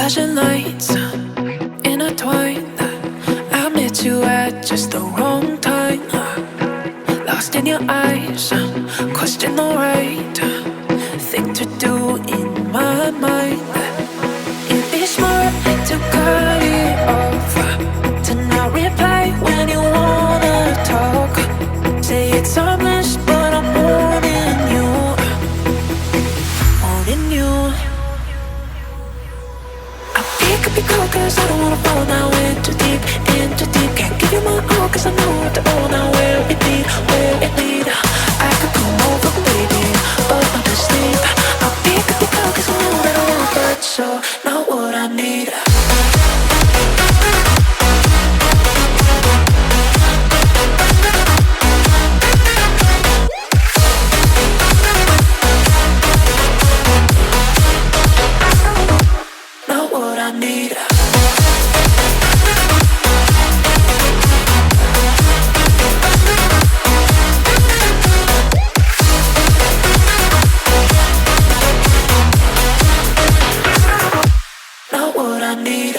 Flashing lights intertwined. I met you at just the wrong time. Lost in your eyes, question the right thing to do in my mind. It'd be smart to cut it off, to not reply when you wanna talk. Say it's harmless, but I'm warning you, warning you. Could be cold cause I don't wanna fall now in too deep, in too deep. Can't give you my all cause I know what to all now. Where it lead, where it lead. I could come over baby, but not to sleep. Could be cold cause I know that I want, but so not what I need. Not what I need. Not what I need.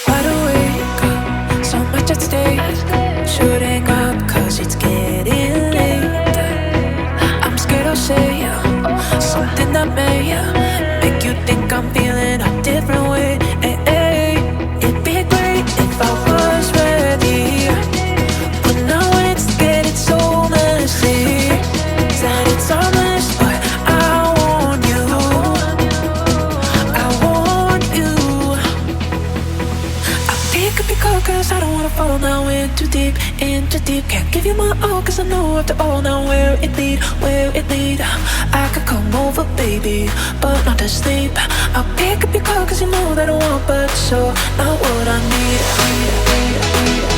Wide awake, so much at stake. Shooting up cause it's getting late. I'm scared I'll say something that may make you think I'm feeling a different way. It'd be great if I was ready, but now it's getting so messy. Said it's honest, but I want you, I want you. Could be cold cause I don't wanna fall now in too deep, in too deep. Can't give you my all cause I know after all now where it lead, where it lead. I could come over baby, but not to sleep. I'll pick up your call cause you know that I want, but so not what I need.